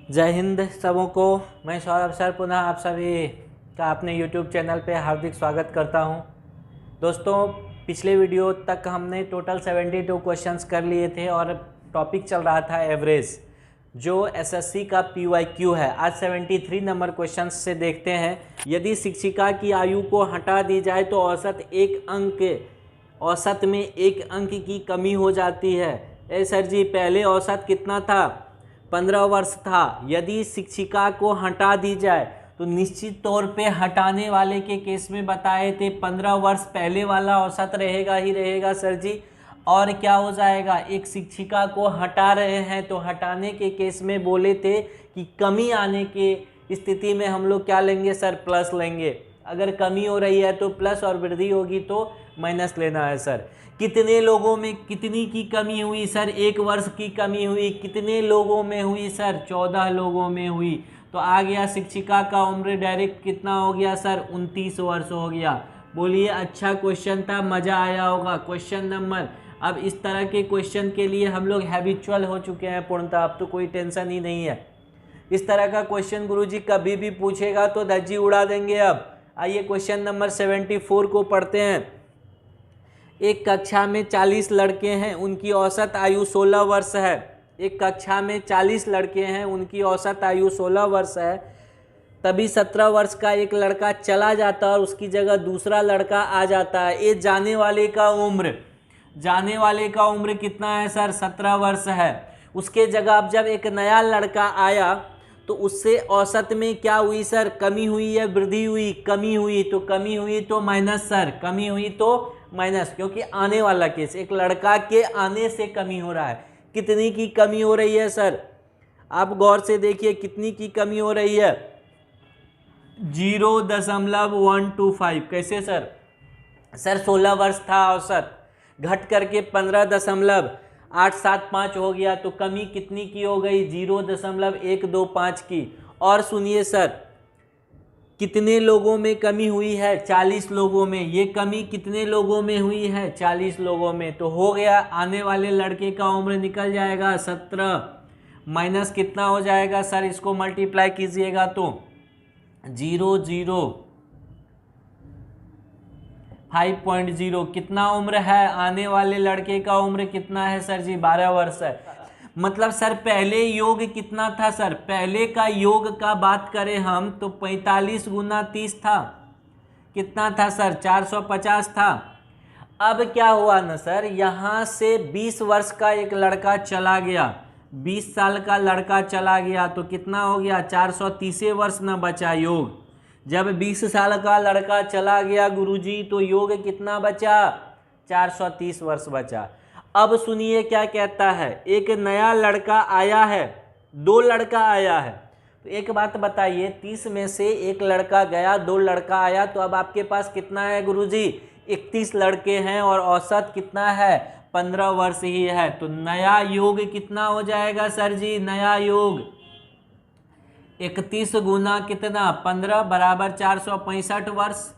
जय हिंद सबों को। मैं सौरभ सर पुनः आप सभी का अपने YouTube चैनल पे हार्दिक स्वागत करता हूं। दोस्तों, पिछले वीडियो तक हमने टोटल 72 क्वेश्चंस कर लिए थे और टॉपिक चल रहा था एवरेज, जो एसएससी का PYQ है। आज 73 नंबर क्वेश्चन से देखते हैं। यदि शिक्षिका की आयु को हटा दी जाए तो औसत में एक अंक की कमी हो जाती है। सर जी, पहले औसत कितना था? 15 वर्ष था। यदि शिक्षिका को हटा दी जाए तो निश्चित तौर पे हटाने वाले के केस में बताए थे 15 वर्ष पहले वाला औसत रहेगा ही रहेगा सर जी। और क्या हो जाएगा, एक शिक्षिका को हटा रहे हैं तो हटाने के केस में बोले थे कि कमी आने के स्थिति में हम लोग क्या लेंगे सर? प्लस लेंगे। अगर कमी हो रही है तो प्लस और वृद्धि होगी तो माइनस लेना है सर। कितने लोगों में कितनी की कमी हुई सर? 1 वर्ष की कमी हुई। कितने लोगों में हुई सर? 14 लोगों में हुई। तो आ गया शिक्षिका का उम्र डायरेक्ट कितना हो गया सर? 29 वर्ष हो गया। बोलिए, अच्छा क्वेश्चन था, मज़ा आया होगा। क्वेश्चन नंबर, अब इस तरह के क्वेश्चन के लिए हम लोग हैबिचुअल हो चुके हैं पूर्णतः, अब तो कोई टेंशन ही नहीं है। इस तरह का क्वेश्चन गुरुजी कभी भी पूछेगा तो धज्जी उड़ा देंगे। अब आइए क्वेश्चन नंबर 74 को पढ़ते हैं। एक कक्षा में 40 लड़के हैं, उनकी औसत आयु 16 वर्ष है। एक कक्षा में 40 लड़के हैं, उनकी औसत आयु 16 वर्ष है। तभी 17 वर्ष का एक लड़का चला जाता है और उसकी जगह दूसरा लड़का आ जाता है। ये जाने वाले का उम्र कितना है सर? 17 वर्ष है। उसके जगह अब जब एक नया लड़का आया तो उससे औसत में क्या हुई सर? कमी हुई या वृद्धि हुई? कमी हुई तो माइनस सर। कमी हुई तो माइनस, क्योंकि आने वाला केस, एक लड़का के आने से कमी हो रहा है। कितनी की कमी हो रही है सर? आप गौर से देखिए, कितनी की कमी हो रही है? 0.125। कैसे सर? 16 वर्ष था औसत, घट करके 15.875 हो गया, तो कमी कितनी की हो गई? 0.125 की। और सुनिए सर, कितने लोगों में कमी हुई है? 40 लोगों में। ये कमी कितने लोगों में हुई है? 40 लोगों में। तो हो गया, आने वाले लड़के का उम्र निकल जाएगा 17 माइनस कितना हो जाएगा सर? इसको मल्टीप्लाई कीजिएगा तो 5.0 कितना उम्र है? आने वाले लड़के का उम्र कितना है सर जी? 12 वर्ष है। मतलब सर पहले योग कितना था सर? पहले का योग का बात करें हम तो 45 गुना 30 था। कितना था सर? 450 था। अब क्या हुआ ना सर, यहाँ से 20 वर्ष का एक लड़का चला गया, 20 साल का लड़का चला गया, तो कितना हो गया? 430 वर्ष न बचा योग। जब 20 साल का लड़का चला गया गुरुजी तो योग कितना बचा? 430 वर्ष बचा। अब सुनिए क्या कहता है। एक नया लड़का आया है, 2 लड़का आया है। तो एक बात बताइए, 30 में से एक लड़का गया, 2 लड़का आया, तो अब आपके पास कितना है गुरुजी? 31 लड़के हैं और औसत कितना है? 15 वर्ष ही है। तो नया योग कितना हो जाएगा सर जी? नया योग 31 गुना कितना? 15 बराबर 465 वर्ष।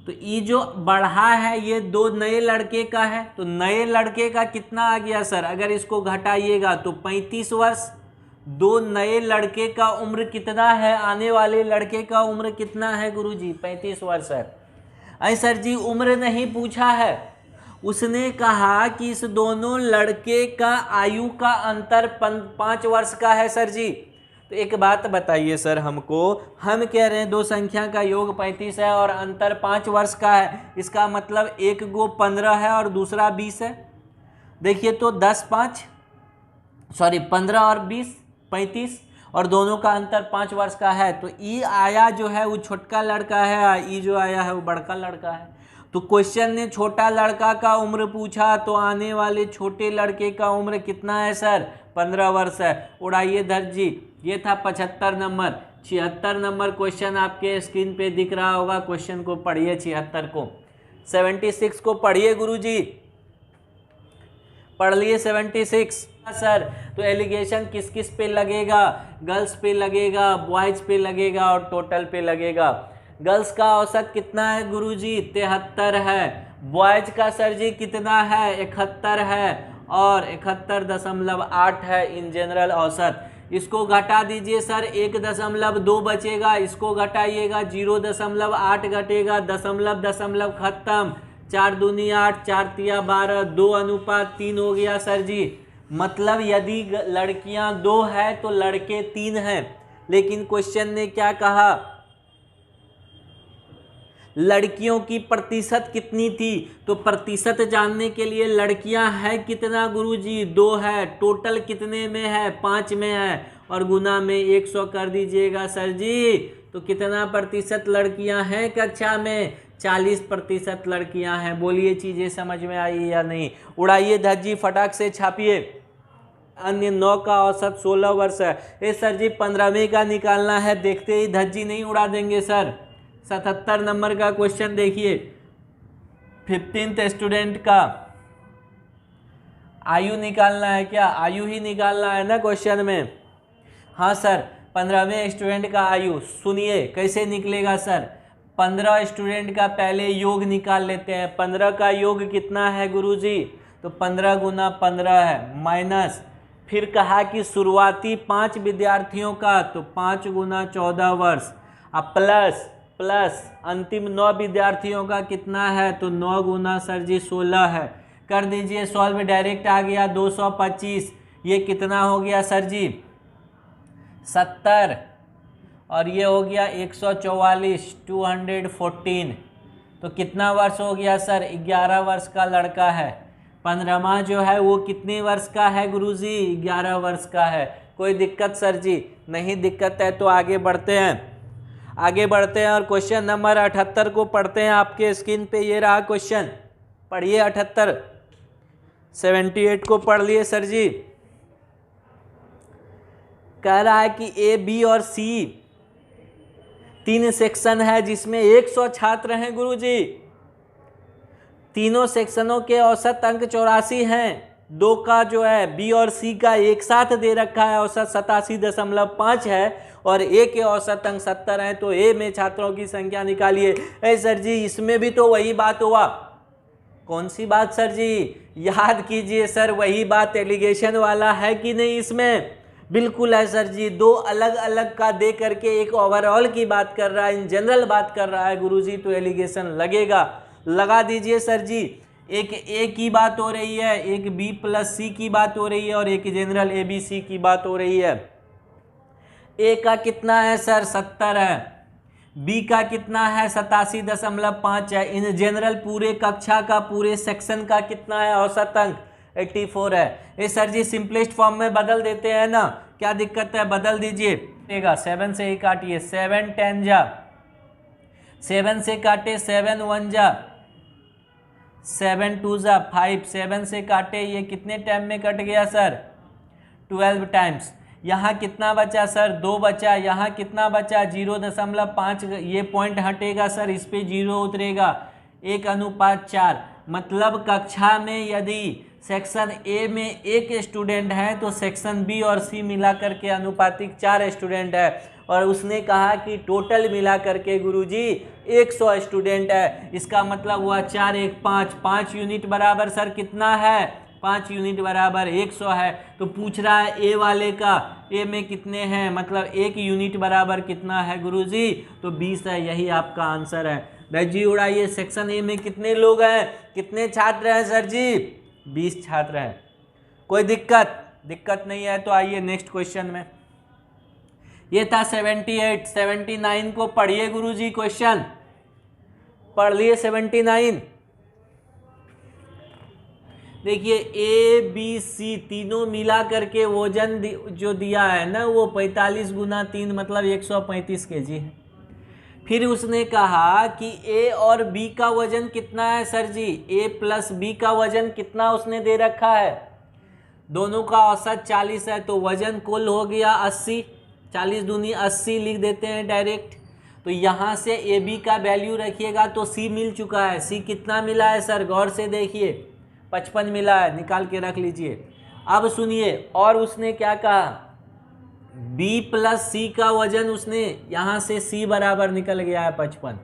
तो ये जो बढ़ा है ये 2 नए लड़के का है, तो नए लड़के का कितना आ गया सर? अगर इसको घटाइएगा तो 35 वर्ष। 2 नए लड़के का उम्र कितना है? आने वाले लड़के का उम्र कितना है गुरुजी? 35 वर्ष है। अरे सर जी, उम्र नहीं पूछा है, उसने कहा कि इस दोनों लड़के का आयु का अंतर 5 वर्ष का है सर जी। तो एक बात बताइए सर हमको, हम कह रहे हैं 2 संख्या का योग 35 है और अंतर 5 वर्ष का है, इसका मतलब एक गो 15 है और दूसरा 20 है। देखिए तो 15 और 20 35 और दोनों का अंतर 5 वर्ष का है। तो ई आया जो है वो छोटका लड़का है, ई जो आया है वो बड़का लड़का है। तो क्वेश्चन ने छोटा लड़का का उम्र पूछा, तो आने वाले छोटे लड़के का उम्र कितना है सर? 15 वर्ष है। उड़ाइए धज्जी। ये था 75 नंबर। 76 नंबर क्वेश्चन आपके स्क्रीन पे दिख रहा होगा। क्वेश्चन को पढ़िए, 76 को। 76 को पढ़िए गुरुजी, पढ़ लिए 76 सर। तो एलिगेशन किस किस पे लगेगा? गर्ल्स पे लगेगा, बॉयज पे लगेगा और टोटल पे लगेगा। गर्ल्स का औसत कितना है गुरुजी? 73 है। बॉयज का सर जी कितना है? 71 है और 71.8 है इन जनरल औसत। इसको घटा दीजिए सर, 1.2 बचेगा, इसको घटाइएगा 0.8 घटेगा, दशमलव दशमलव खत्म, 4 दूनी 8, 4 तिया 12, 2:3 हो गया सर जी। मतलब यदि लड़कियां 2 है तो लड़के 3 हैं। लेकिन क्वेश्चन ने क्या कहा, लड़कियों की प्रतिशत कितनी थी, तो प्रतिशत जानने के लिए लड़कियां है कितना गुरुजी, 2 है, टोटल कितने में है, 5 में है, और गुना में 100 कर दीजिएगा सर जी। तो कितना प्रतिशत लड़कियां हैं कक्षा में, 40% लड़कियां हैं। बोलिए चीजें समझ में आई या नहीं। उड़ाइए धज्जी, फटाक से छापिए। अन्य 9 का औसत 16 वर्ष है। ये सर जी 15वें का निकालना है, देखते ही धज्जी नहीं उड़ा देंगे सर। 77 नंबर का क्वेश्चन देखिए, 15th स्टूडेंट का आयु निकालना है क्या, आयु ही निकालना है ना क्वेश्चन में। हाँ सर, 15वें स्टूडेंट का आयु सुनिए कैसे निकलेगा सर। 15 स्टूडेंट का पहले योग निकाल लेते हैं। 15 का योग कितना है गुरुजी, तो 15 गुना 15 है, माइनस, फिर कहा कि शुरुआती 5 विद्यार्थियों का, तो 5 गुना 14 वर्ष, अब प्लस अंतिम 9 विद्यार्थियों का कितना है, तो 9 गुना सर जी 16 है। कर दीजिए सॉल्व, डायरेक्ट आ गया 225। ये कितना हो गया सर जी, 70, और ये हो गया 144, 214। तो कितना वर्ष हो गया सर, 11 वर्ष का लड़का है। 15वां जो है वो कितने वर्ष का है गुरुजी, 11 वर्ष का है। कोई दिक्कत सर जी, नहीं दिक्कत है तो आगे बढ़ते हैं, और क्वेश्चन नंबर 78 को पढ़ते हैं। आपके स्क्रीन पे ये रहा क्वेश्चन, पढ़िए 78, 78 को पढ़ लिए सर जी। कह रहा है कि ए, बी और सी 3 सेक्शन है जिसमें 100 छात्र हैं गुरुजी। तीनों सेक्शनों के औसत अंक 84 हैं। 2 का जो है बी और सी का एक साथ दे रखा है, औसत 87.5 है, और ए के औसत अंक 70 हैं। तो ए में छात्रों की संख्या निकालिए। सर जी इसमें भी तो वही बात हुआ। कौन सी बात सर जी, याद कीजिए सर, वही बात एलिगेशन वाला है कि नहीं इसमें। बिल्कुल है सर जी, 2 अलग अलग का दे करके एक ओवरऑल की बात कर रहा है, इन जनरल बात कर रहा है गुरुजी, तो एलिगेशन लगेगा। लगा दीजिए सर जी। एक ए की बात हो रही है, एक बी प्लस सी की बात हो रही है, और एक जनरल ए बी सी की बात हो रही है। ए का कितना है सर, 70 है। बी का कितना है, 87.5 है। इन जनरल पूरे कक्षा का, पूरे सेक्शन का कितना है औसत अंक, 84 है। ये सर जी सिंपलेस्ट फॉर्म में बदल देते हैं ना, क्या दिक्कत है, बदल दीजिए। 7 से ही काटिए, 7 10 जा, 7 से काटे 7 1 जा, 7 2 जा 5, 7 से काटे, ये कितने टाइम में कट गया सर, 12 टाइम्स। यहाँ कितना बचा सर, 2 बचा। यहाँ कितना बचा, 0.5, ये पॉइंट हटेगा सर, इस पे 0 उतरेगा, 1:4। मतलब कक्षा में यदि सेक्शन ए में 1 स्टूडेंट है तो सेक्शन बी और सी मिला करके अनुपातिक 4 स्टूडेंट है। और उसने कहा कि टोटल मिला करके गुरुजी 100 स्टूडेंट है। इसका मतलब हुआ 4 1 5, 5 यूनिट बराबर सर कितना है, 5 यूनिट बराबर 100 है। तो पूछ रहा है ए वाले का, ए में कितने हैं, मतलब 1 यूनिट बराबर कितना है गुरुजी, तो 20 है। यही आपका आंसर है। धज्जी उड़ाइए, सेक्शन ए में कितने लोग हैं, कितने छात्र हैं सर जी, 20 छात्र हैं। कोई दिक्कत नहीं है तो आइए नेक्स्ट क्वेश्चन में। ये था 78, 79 को पढ़िए गुरुजी, क्वेश्चन पढ़ लिए 79। देखिए ए बी सी तीनों मिला करके वजन जो दिया है ना वो 45 गुना 3 मतलब 135 kg है। फिर उसने कहा कि ए और बी का वजन कितना है सर जी, ए प्लस बी का वजन कितना उसने दे रखा है, दोनों का औसत 40 है। तो वजन कुल हो गया 80, 40 दूनी 80 लिख देते हैं डायरेक्ट। तो यहाँ से ए बी का वैल्यू रखिएगा तो सी मिल चुका है। सी कितना मिला है सर, गौर से देखिए, 55 मिला है, निकाल के रख लीजिए। अब सुनिए, और उसने क्या कहा, बी प्लस सी का वजन उसने यहाँ से सी बराबर निकल गया है 55,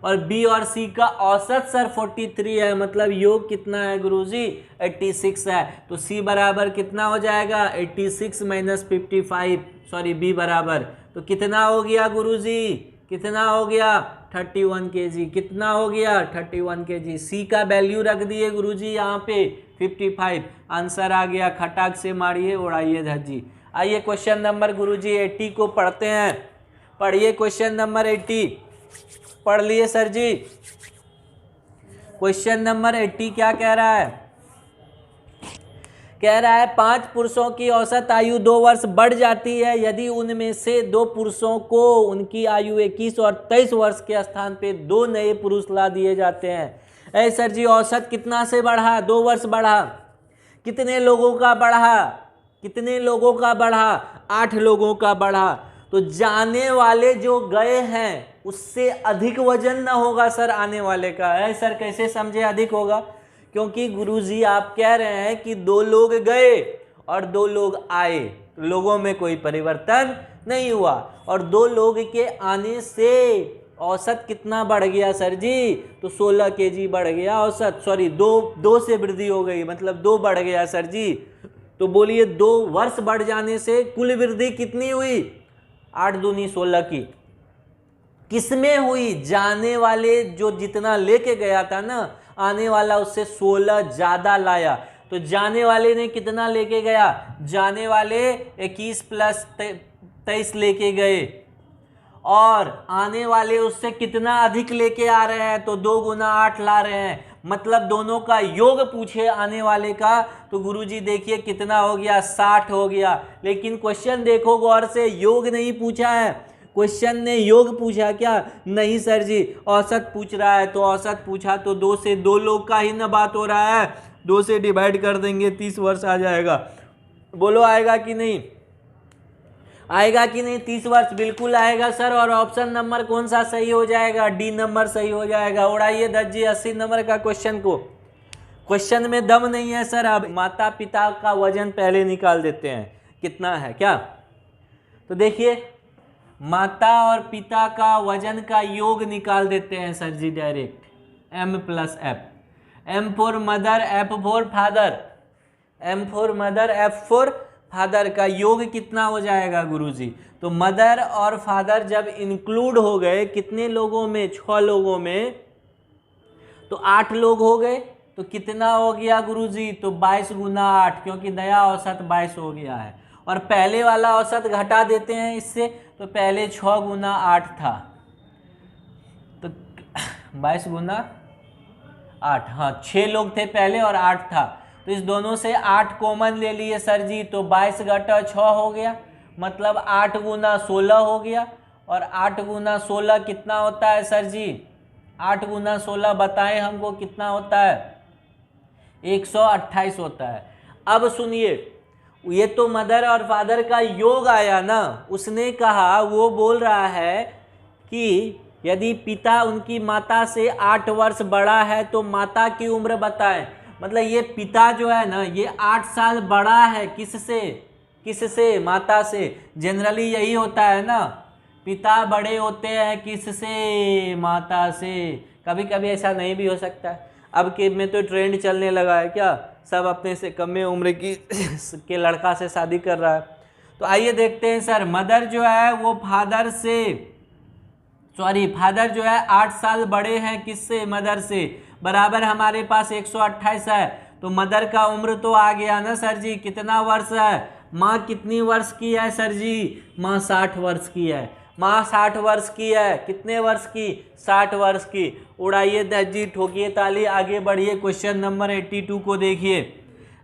और बी और सी का औसत सर 43 है, मतलब योग कितना है गुरुजी 86 है। तो सी बराबर कितना हो जाएगा 86 माइनस 55, सॉरी बी बराबर तो कितना हो गया गुरुजी, कितना हो गया 31 kg, कितना हो गया 31 kg। सी का वैल्यू रख दिए गुरुजी यहाँ पे 55, आंसर आ गया। खटाक से मारिए उड़ाइए धज्जी। आइए क्वेश्चन नंबर गुरुजी 80 को पढ़ते हैं। पढ़िए क्वेश्चन नंबर 80, पढ़ लिए सर जी। क्वेश्चन नंबर 80 क्या कह रहा है, कह रहा है 5 पुरुषों की औसत आयु 2 वर्ष बढ़ जाती है यदि उनमें से 2 पुरुषों को उनकी आयु 21 और 23 वर्ष के स्थान पे 2 नए पुरुष ला दिए जाते हैं। ऐ सर जी औसत कितना से बढ़ा, 2 वर्ष बढ़ा, कितने लोगों का बढ़ा, कितने लोगों का बढ़ा, 8 लोगों का बढ़ा। तो जाने वाले जो गए हैं उससे अधिक वजन ना होगा सर आने वाले का। है सर कैसे समझे अधिक होगा, क्योंकि गुरुजी आप कह रहे हैं कि 2 लोग गए और 2 लोग आए, लोगों में कोई परिवर्तन नहीं हुआ, और 2 लोग के आने से औसत कितना बढ़ गया सर जी, तो 16 kg बढ़ गया औसत, सॉरी 2 से वृद्धि हो गई, मतलब 2 बढ़ गया सर जी। तो बोलिए 2 वर्ष बढ़ जाने से कुल वृद्धि कितनी हुई, 8 दूनी 16 की। किसमें हुई, जाने वाले जो जितना लेके गया था ना, आने वाला उससे 16 ज्यादा लाया। तो जाने वाले ने कितना लेके गया, जाने वाले 21 प्लस 23 लेके गए, और आने वाले उससे कितना अधिक लेके आ रहे हैं, तो 2 गुना 8 ला रहे हैं, मतलब दोनों का योग पूछे आने वाले का, तो गुरुजी देखिए कितना हो गया 60 हो गया। लेकिन क्वेश्चन देखो गौर से, योग नहीं पूछा है, क्वेश्चन ने योग पूछा क्या, नहीं सर जी औसत पूछ रहा है। तो औसत पूछा तो 2 से 2 लोग का ही ना बात हो रहा है, 2 से डिवाइड कर देंगे 30 वर्ष आ जाएगा। बोलो आएगा कि नहीं, आएगा कि नहीं, 30 वर्ष बिल्कुल आएगा सर। और ऑप्शन नंबर कौन सा सही हो जाएगा, डी नंबर सही हो जाएगा। उड़ाइए धज्जी 80 नंबर का क्वेश्चन को, क्वेश्चन में दम नहीं है सर। अब माता पिता का वजन पहले निकाल देते हैं कितना है क्या। तो देखिए माता और पिता का वजन का योग निकाल देते हैं sir ji direct, m + f, m for mother f for father, m for mother f for father का योग कितना हो जाएगा गुरुजी। तो मदर और फादर जब इंक्लूड हो गए कितने लोगों में, 6 लोगों में, तो 8 लोग हो गए, तो कितना हो गया गुरुजी, तो 22 गुना 8, क्योंकि नया औसत 22 हो गया है। और पहले वाला औसत घटा देते हैं इससे, तो पहले 6 गुना 8 था, तो 22 गुना 8, हाँ 6 लोग थे पहले और 8 था, तो इस दोनों से 8 कॉमन ले लिए सर जी, तो 22 घटा 6 हो गया, मतलब 8 गुना 16 हो गया। और 8 गुना 16 कितना होता है सर जी, 8 गुना 16 बताएं हमको कितना होता है, 128 होता है। अब सुनिए, ये तो मदर और फादर का योग आया ना, उसने कहा, वो बोल रहा है कि यदि पिता उनकी माता से 8 वर्ष बड़ा है तो माता की उम्र बताएं। मतलब ये पिता जो है ना, ये 8 साल बड़ा है किससे, किससे, माता से। जनरली यही होता है ना, पिता बड़े होते हैं किससे, माता से। कभी कभी ऐसा नहीं भी हो सकता है, अब के में तो ट्रेंड चलने लगा है क्या, सब अपने से कम उम्र की के लड़का से शादी कर रहा है। तो आइए देखते हैं सर, मदर जो है वो फादर से, सॉरी फादर जो है 8 साल बड़े हैं किससे, मदर से, बराबर हमारे पास 128 है। तो मदर का उम्र तो आ गया ना सर जी, कितना वर्ष है, माँ कितनी वर्ष की है सर जी, माँ 60 वर्ष की है, माँ 60 वर्ष की है, कितने वर्ष की, 60 वर्ष की। उड़ाइए धज्जी, ठोकिए ताली, आगे बढ़िए। क्वेश्चन नंबर 82 को देखिए,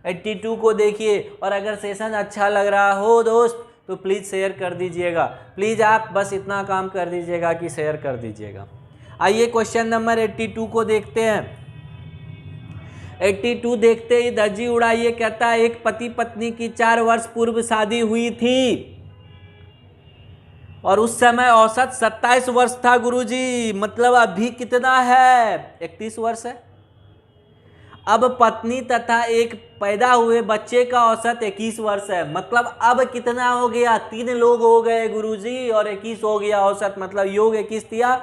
82 को देखिए। और अगर सेशन अच्छा लग रहा हो दोस्त तो प्लीज़ शेयर कर दीजिएगा, प्लीज़ आप बस इतना काम कर दीजिएगा कि शेयर कर दीजिएगा। आइए क्वेश्चन नंबर 82 को देखते हैं। 82 देखते ही धज्जी उड़ाइए, कहता है एक पति पत्नी की 4 वर्ष पूर्व शादी हुई थी और उस समय औसत 27 वर्ष था गुरुजी, मतलब अभी कितना है, 31 वर्ष है। अब पत्नी तथा एक पैदा हुए बच्चे का औसत 21 वर्ष है, मतलब अब कितना हो गया, 3 लोग हो गए गुरुजी और 21 हो गया औसत, मतलब योग 21 दिया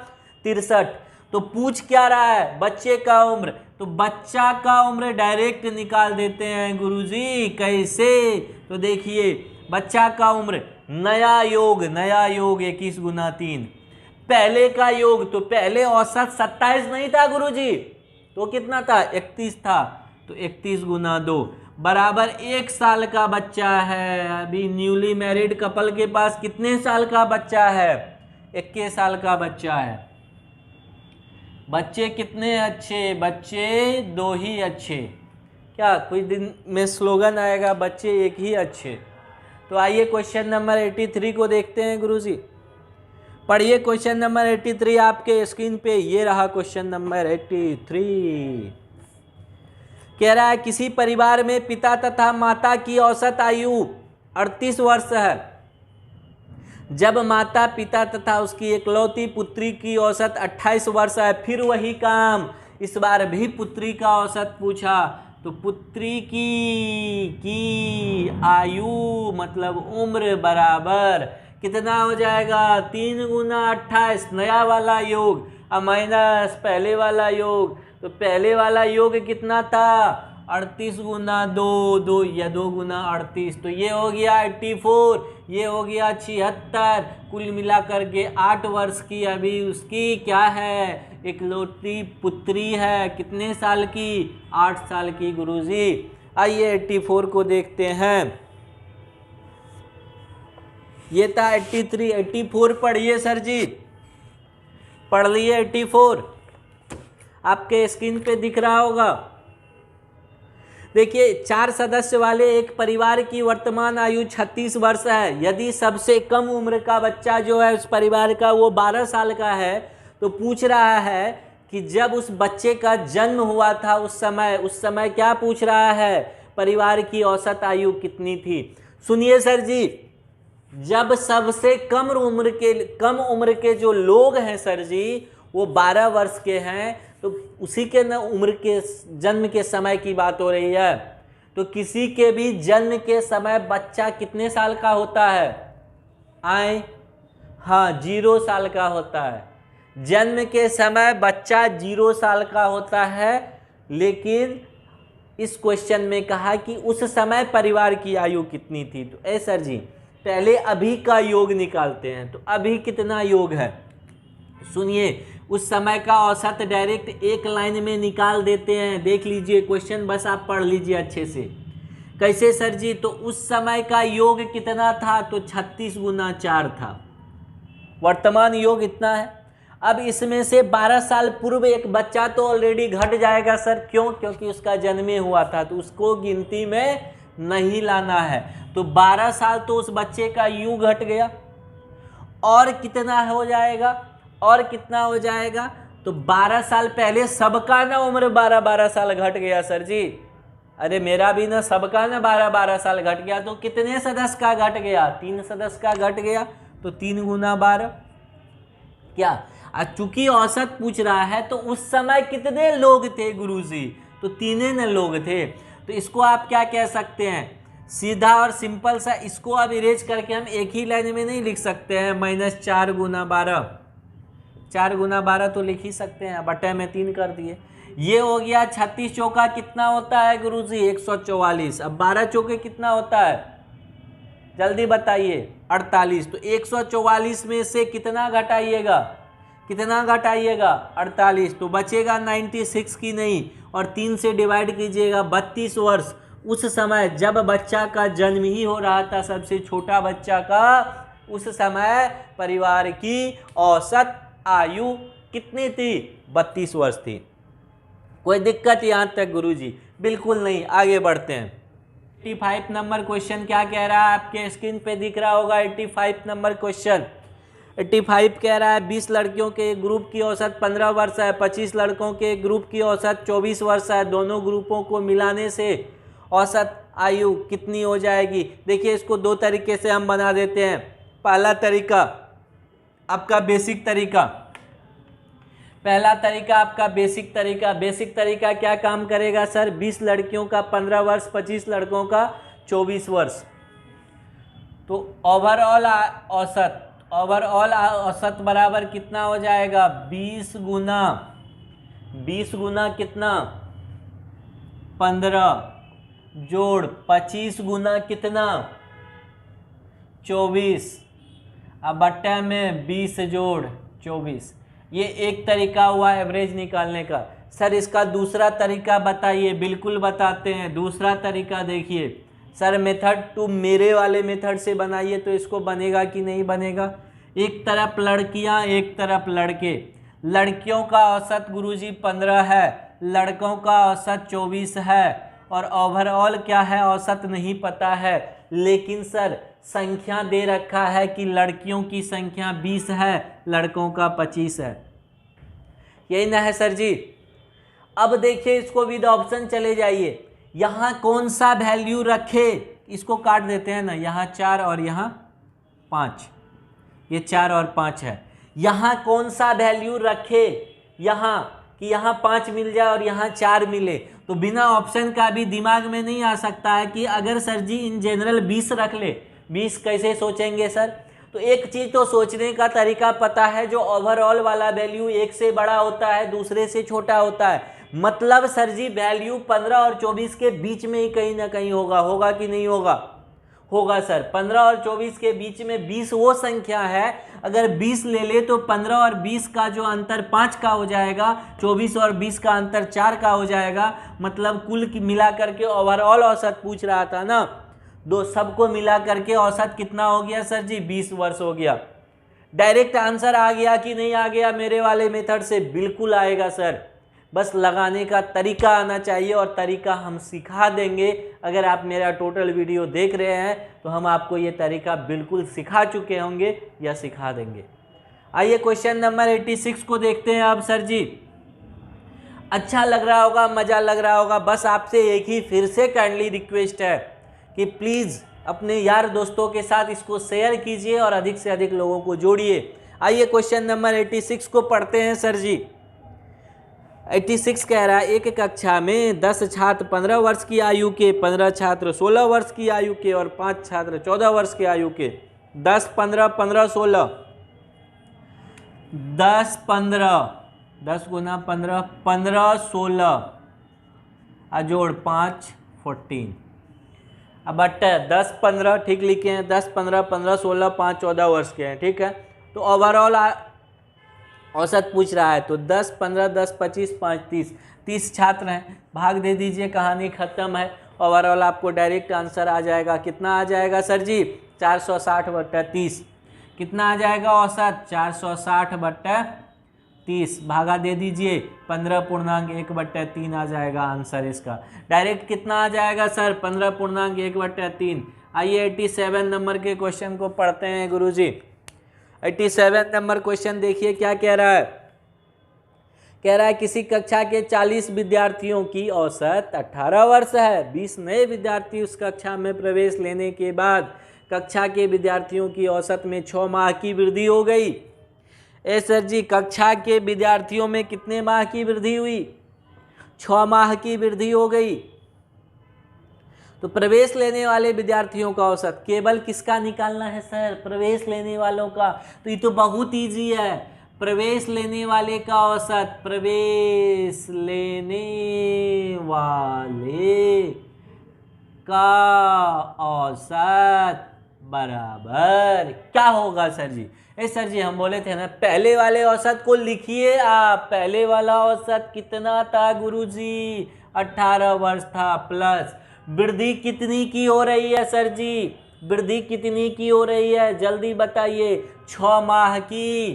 63, तो पूछ क्या रहा है, बच्चे का उम्र, तो बच्चा का उम्र डायरेक्ट निकाल देते हैं गुरुजी। कैसे, तो देखिए बच्चा का उम्र, नया योग 21 गुना 3, पहले का योग, तो पहले औसत 27 नहीं था गुरुजी, तो कितना था, 31 था, तो 31 गुना 2 बराबर 1 साल का बच्चा है। अभी न्यूली मैरिड कपल के पास कितने साल का बच्चा है, 21 साल का बच्चा है। बच्चे कितने अच्छे, बच्चे 2 ही अच्छे, क्या कुछ दिन में स्लोगन आएगा, बच्चे 1 ही अच्छे। तो आइए क्वेश्चन नंबर 83 को देखते हैं गुरुजी। पढ़िए क्वेश्चन नंबर 83 आपके स्क्रीन पे, ये रहा क्वेश्चन नंबर 83। कह रहा है किसी परिवार में पिता तथा माता की औसत आयु 38 वर्ष है। जब माता पिता तथा उसकी इकलौती पुत्री की औसत 28 वर्ष है। फिर वही काम, इस बार भी पुत्री का औसत पूछा, तो पुत्री की आयु मतलब उम्र बराबर कितना हो जाएगा, 3 गुना 28, नया वाला योग, अब माइनस पहले वाला योग, तो पहले वाला योग कितना था, 38 गुना 2 या 2 गुना 38, तो ये हो गया 84, ये हो गया 76, कुल मिलाकर के 8 वर्ष की अभी उसकी क्या है, इकलौती पुत्री है, कितने साल की, 8 साल की गुरुजी। आइए 84 को देखते हैं। ये था 83, 84 पढ़िए सर जी, पढ़ लिए 84, आपके स्क्रीन पे दिख रहा होगा। देखिए 4 सदस्य वाले एक परिवार की वर्तमान आयु 36 वर्ष है। यदि सबसे कम उम्र का बच्चा जो है उस परिवार का वो 12 साल का है, तो पूछ रहा है कि जब उस बच्चे का जन्म हुआ था उस समय क्या पूछ रहा है, परिवार की औसत आयु कितनी थी। सुनिए सर जी, जब सबसे कम उम्र के जो लोग हैं सर जी वो 12 वर्ष के हैं, तो उसी के न उम्र के जन्म के समय की बात हो रही है। तो किसी के भी जन्म के समय बच्चा कितने साल का होता है, हाँ 0 साल का होता है। जन्म के समय बच्चा 0 साल का होता है, लेकिन इस क्वेश्चन में कहा कि उस समय परिवार की आयु कितनी थी। तो सर जी पहले अभी का योग निकालते हैं, तो अभी कितना योग है, सुनिए उस समय का औसत डायरेक्ट एक लाइन में निकाल देते हैं। देख लीजिए क्वेश्चन, बस आप पढ़ लीजिए अच्छे से। कैसे सर जी, तो उस समय का योग कितना था, तो 36 गुना 4 था। वर्तमान योग इतना है। अब इसमें से 12 साल पूर्व एक बच्चा तो ऑलरेडी घट जाएगा सर, क्यों, क्योंकि उसका जन्मे हुआ था, तो उसको गिनती में नहीं लाना है। तो 12 साल तो उस बच्चे का यूं घट गया, और कितना हो जाएगा, और कितना हो जाएगा, तो 12 साल पहले सबका ना उम्र 12 साल घट गया सर जी। अरे मेरा भी ना सबका ना 12 साल घट गया, तो कितने सदस्य का घट गया, 3 सदस्य का घट गया, तो 3 गुना 12 क्या। चूंकि औसत पूछ रहा है तो उस समय कितने लोग थे गुरुजी, तो 3 न लोग थे। तो इसको आप क्या कह सकते हैं, सीधा और सिंपल सा, इसको अब इरेज करके हम एक ही लाइन में नहीं लिख सकते हैं, -4 गुना 12, 4 गुना 12 तो लिख ही सकते हैं, बटे में 3 कर दिए। ये हो गया 36 चौका कितना होता है गुरुजी, 144। अब 12 चौके कितना होता है, जल्दी बताइए, 48। तो 144 में से कितना घटाइएगा, 48, तो बचेगा 96 की नहीं, और 3 से डिवाइड कीजिएगा, 32 वर्ष। उस समय जब बच्चा का जन्म ही हो रहा था, सबसे छोटा बच्चा का, उस समय परिवार की औसत आयु कितनी थी, 32 वर्ष थी। कोई दिक्कत यहाँ तक गुरुजी, बिल्कुल नहीं। आगे बढ़ते हैं। 85 नंबर क्वेश्चन क्या कह रहा है, आपके स्क्रीन पे दिख रहा होगा 85 नंबर क्वेश्चन। 85 कह रहा है 20 लड़कियों के ग्रुप की औसत 15 वर्ष है, 25 लड़कों के ग्रुप की औसत 24 वर्ष है। दोनों ग्रुपों को मिलाने से औसत आयु कितनी हो जाएगी। देखिए इसको 2 तरीके से हम बना देते हैं। पहला तरीका आपका बेसिक तरीका, पहला तरीका आपका बेसिक तरीका। बेसिक तरीका क्या काम करेगा सर, 20 लड़कियों का 15 वर्ष, 25 लड़कों का 24 वर्ष। तो ओवरऑल औसत, ओवरऑल औसत बराबर कितना हो जाएगा? 20 गुना कितना? 15 जोड़ 25 गुना कितना? 24। अब बट्टे में 20 जोड़ 24। ये एक तरीका हुआ एवरेज निकालने का। सर इसका दूसरा तरीका बताइए। बिल्कुल बताते हैं। दूसरा तरीका देखिए सर, मेथड 2 मेरे वाले मेथड से बनाइए तो इसको बनेगा कि नहीं बनेगा? एक तरफ लड़कियां एक तरफ लड़के। लड़कियों का औसत गुरुजी 15 है, लड़कों का औसत 24 है, और ओवरऑल क्या है औसत नहीं पता है। लेकिन सर संख्या दे रखा है कि लड़कियों की संख्या 20 है, लड़कों का 25 है। यही ना है सर जी? अब देखिए इसको विद ऑप्शन चले जाइए। यहाँ कौन सा वैल्यू रखे, इसको काट देते हैं ना। यहाँ 4 और यहाँ 5, ये 4 और 5 है। यहाँ कौन सा वैल्यू रखे यहाँ कि यहाँ 5 मिल जाए और यहाँ 4 मिले? तो बिना ऑप्शन का भी दिमाग में नहीं आ सकता है कि अगर सर जी इन जनरल 20 रख ले। 20 कैसे सोचेंगे सर? तो एक चीज़ तो सोचने का तरीका पता है, जो ओवरऑल वाला वैल्यू एक से बड़ा होता है दूसरे से छोटा होता है। मतलब सर जी वैल्यू 15 और 24 के बीच में ही कहीं ना कहीं होगा। होगा कि नहीं होगा? होगा सर। 15 और 24 के बीच में 20 वो संख्या है, अगर 20 ले ले तो 15 और 20 का जो अंतर 5 का हो जाएगा, 24 और 20 का अंतर 4 का हो जाएगा। मतलब कुल मिला करके ओवरऑल औसत पूछ रहा था ना, दो सबको मिला करके औसत कितना हो गया सर जी? 20 वर्ष हो गया। डायरेक्ट आंसर आ गया कि नहीं आ गया मेरे वाले मेथड से? बिल्कुल आएगा सर, बस लगाने का तरीका आना चाहिए, और तरीका हम सिखा देंगे। अगर आप मेरा टोटल वीडियो देख रहे हैं तो हम आपको ये तरीका बिल्कुल सिखा चुके होंगे या सिखा देंगे। आइए क्वेश्चन नंबर 86 को देखते हैं। अब सर जी अच्छा लग रहा होगा, मज़ा लग रहा होगा। बस आपसे एक ही फिर से काइंडली रिक्वेस्ट है कि प्लीज़ अपने यार दोस्तों के साथ इसको शेयर कीजिए और अधिक से अधिक लोगों को जोड़िए। आइए क्वेश्चन नंबर 86 को पढ़ते हैं सर जी। 86 कह रहा है, एक कक्षा में 10 छात्र 15 वर्ष की आयु के, 15 छात्र 16 वर्ष की आयु के और 5 छात्र 14 वर्ष की आयु के। 10 15 15 16, 10 15, 10 गुना 15, 15 16 अजोड़ 5 14। अब बट्टे 10 15 ठीक लिखे हैं। 10 15 15 16 5 14 वर्ष के हैं, ठीक है। तो ओवरऑल औसत पूछ रहा है, तो 10 15 10 25 5 30, 30 छात्र हैं। भाग दे दीजिए, कहानी खत्म है। ओवरऑल आपको डायरेक्ट आंसर आ जाएगा। कितना आ जाएगा सर जी? 460/30। कितना आ जाएगा औसत? 460/30। भागा दे दीजिए, 15.1/3 आ जाएगा आंसर इसका। डायरेक्ट कितना आ जाएगा सर? 15.1/3। आइए 87 नंबर के क्वेश्चन को पढ़ते हैं गुरुजी। 87 नंबर क्वेश्चन देखिए क्या कह रहा है। कह रहा है किसी कक्षा के 40 विद्यार्थियों की औसत 18 वर्ष है। 20 नए विद्यार्थी उस कक्षा में प्रवेश लेने के बाद कक्षा के विद्यार्थियों की औसत में 6 माह की वृद्धि हो गई। ए सर जी कक्षा के विद्यार्थियों में कितने माह की वृद्धि हुई? 6 माह की वृद्धि हो गई। तो प्रवेश लेने वाले विद्यार्थियों का औसत केवल किसका निकालना है सर? प्रवेश लेने वालों का। तो ये तो बहुत इजी है। प्रवेश लेने वाले का औसत, प्रवेश लेने वाले का औसत बराबर क्या होगा सर जी? सर जी हम बोले थे ना पहले वाले औसत को लिखिए आप। पहले वाला औसत कितना था गुरुजी? 18 वर्ष था। प्लस वृद्धि कितनी की हो रही है सर जी? वृद्धि कितनी की हो रही है जल्दी बताइए? 6 माह की।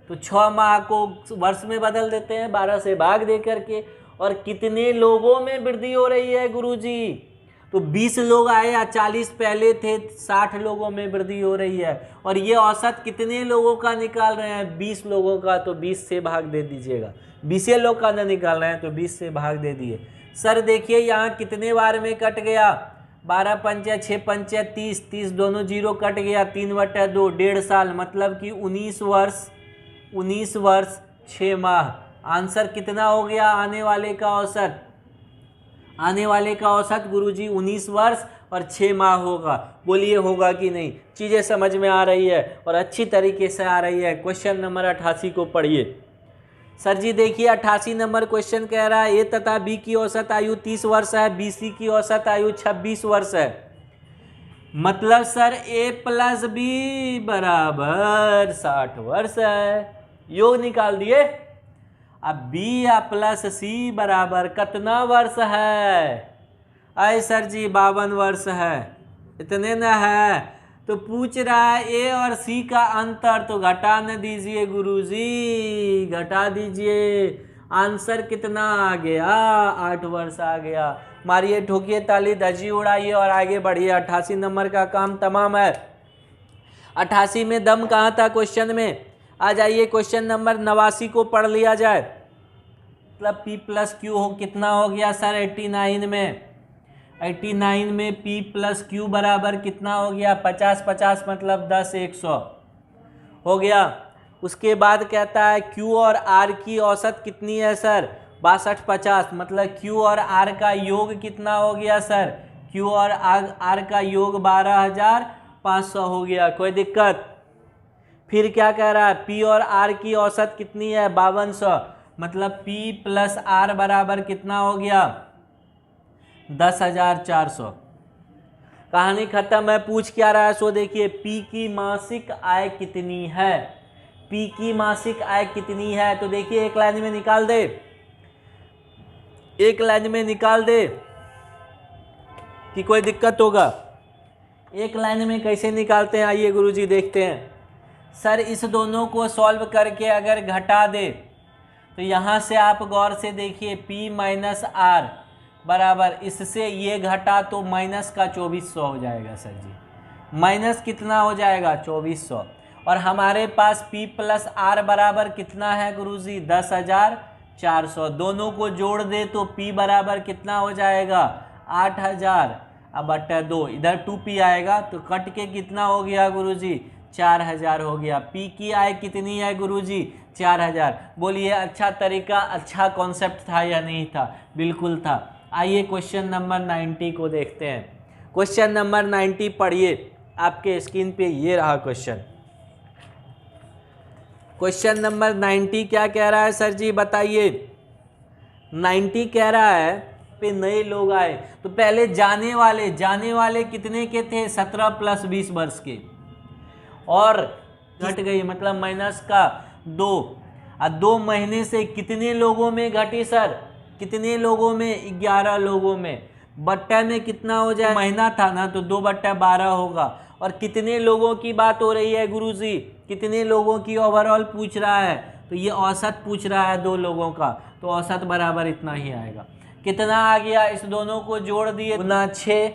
तो 6 माह को वर्ष में बदल देते हैं 12 से भाग दे करके। और कितने लोगों में वृद्धि हो रही है गुरुजी? तो 20 लोग आए या 40 पहले थे, 60 लोगों में वृद्धि हो रही है। और ये औसत कितने लोगों का निकाल रहे हैं? 20 लोगों का। तो 20 से भाग दे दीजिएगा। 20 लोग का ना निकाल रहे हैं तो 20 से भाग दे दिए। सर देखिए यहाँ कितने बार में कट गया? 12 पंचे 6 पंचे 30, 30 दोनों जीरो कट गया। 3/2 1.5 साल, मतलब कि 19 वर्ष 6 माह। आंसर कितना हो गया आने वाले का औसत? आने वाले का औसत गुरुजी 19 वर्ष और 6 माह होगा। बोलिए होगा कि नहीं? चीज़ें समझ में आ रही है और अच्छी तरीके से आ रही है। क्वेश्चन नंबर 88 को पढ़िए। सर जी देखिए 88 नंबर क्वेश्चन कह रहा है ए तथा बी की औसत आयु 30 वर्ष है, बी सी की औसत आयु 26 वर्ष है। मतलब सर ए प्लस बी बराबर 60 वर्ष है। योग निकाल दिए। अब बी या प्लस सी बराबर कितना वर्ष है? अय सर जी 52 वर्ष है। इतने न है तो पूछ रहा है ए और सी का अंतर, तो घटा न दीजिए गुरुजी, घटा दीजिए। आंसर कितना आ गया? 8 वर्ष आ गया। मारिए ठोकिए ताली, धज्जी उड़ाइए और आगे बढ़िए। 88 नंबर का काम तमाम है। 88 में दम कहाँ था क्वेश्चन में? आ जाइए क्वेश्चन नंबर 89 को पढ़ लिया जाए। मतलब P प्लस क्यू हो कितना हो गया सर 89 में? 89 में P प्लस क्यू बराबर कितना हो गया? 50 50 मतलब 10 100 हो गया। उसके बाद कहता है Q और R की औसत कितनी है सर? 62 50 मतलब Q और R का योग कितना हो गया सर? Q और R का योग 12,500 हो गया। कोई दिक्कत? फिर क्या कह रहा है? P और R की औसत कितनी है? 5200 मतलब P प्लस R बराबर कितना हो गया? 10,400। कहानी खत्म है। पूछ क्या रहा है सो देखिए। P की मासिक आय कितनी है? P की मासिक आय कितनी है? तो देखिए एक लाइन में निकाल दे, एक लाइन में निकाल दे कि कोई दिक्कत होगा? एक लाइन में कैसे निकालते हैं आइए गुरुजी देखते हैं। सर इस दोनों को सॉल्व करके अगर घटा दे तो यहाँ से आप गौर से देखिए P माइनस R बराबर इससे ये घटा तो माइनस का 2400 हो जाएगा सर जी। माइनस कितना हो जाएगा? 2400। और हमारे पास P प्लस R बराबर कितना है गुरुजी? 10,400। दोनों को जोड़ दे तो P बराबर कितना हो जाएगा? 8,000। अब बटा 2 इधर 2P आएगा तो कट के कितना हो गया गुरुजी? 4,000 हो गया। P की आय कितनी है गुरुजी? 4,000। बोलिए अच्छा तरीका, अच्छा कॉन्सेप्ट था या नहीं था? बिल्कुल था। आइए क्वेश्चन नंबर 90 को देखते हैं। क्वेश्चन नंबर 90 पढ़िए आपके स्क्रीन पे। ये रहा क्वेश्चन। क्वेश्चन नंबर 90 क्या कह रहा है सर जी बताइए? 90 कह रहा है पे नए लोग आए तो पहले जाने वाले कितने के थे? 17 प्लस 20 वर्ष के, और घट गई मतलब माइनस का 2। और 2 महीने से कितने लोगों में घटी सर? कितने लोगों में? 11 लोगों में। बट्टा में कितना हो जाए? महीना था ना तो 2/12 होगा। और कितने लोगों की बात हो रही है गुरुजी? कितने लोगों की ओवरऑल पूछ रहा है? तो ये औसत पूछ रहा है 2 लोगों का, तो औसत बराबर इतना ही आएगा। कितना आ गया? इस दोनों को जोड़ दिए गुना 6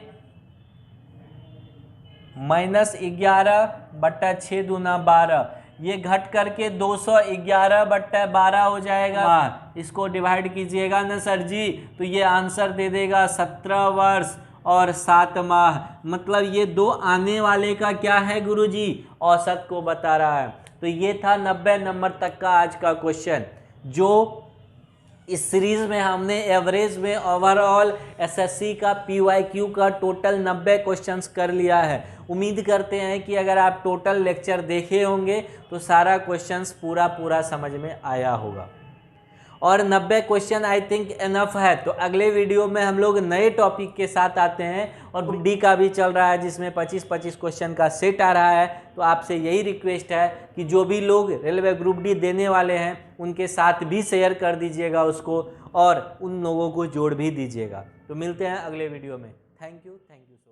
माइनस 11/6 दूना 12। ये घट करके 211/12 हो जाएगा। इसको डिवाइड कीजिएगा ना सर जी तो ये आंसर दे देगा 17 वर्ष और 7 माह। मतलब ये 2 आने वाले का क्या है गुरुजी? औसत को बता रहा है। तो ये था 90 नंबर तक का आज का क्वेश्चन, जो इस सीरीज में हमने एवरेज में ओवरऑल एसएससी का पीवाईक्यू का टोटल 90 क्वेश्चंस कर लिया है। उम्मीद करते हैं कि अगर आप टोटल लेक्चर देखे होंगे तो सारा क्वेश्चंस पूरा समझ में आया होगा। और 90 क्वेश्चन आई थिंक इनफ है। तो अगले वीडियो में हम लोग नए टॉपिक के साथ आते हैं और डी का भी चल रहा है जिसमें 25-25 क्वेश्चन का सेट आ रहा है। तो आपसे यही रिक्वेस्ट है कि जो भी लोग रेलवे ग्रुप डी देने वाले हैं उनके साथ भी शेयर कर दीजिएगा उसको, और उन लोगों को जोड़ भी दीजिएगा। तो मिलते हैं अगले वीडियो में। Thank you so much.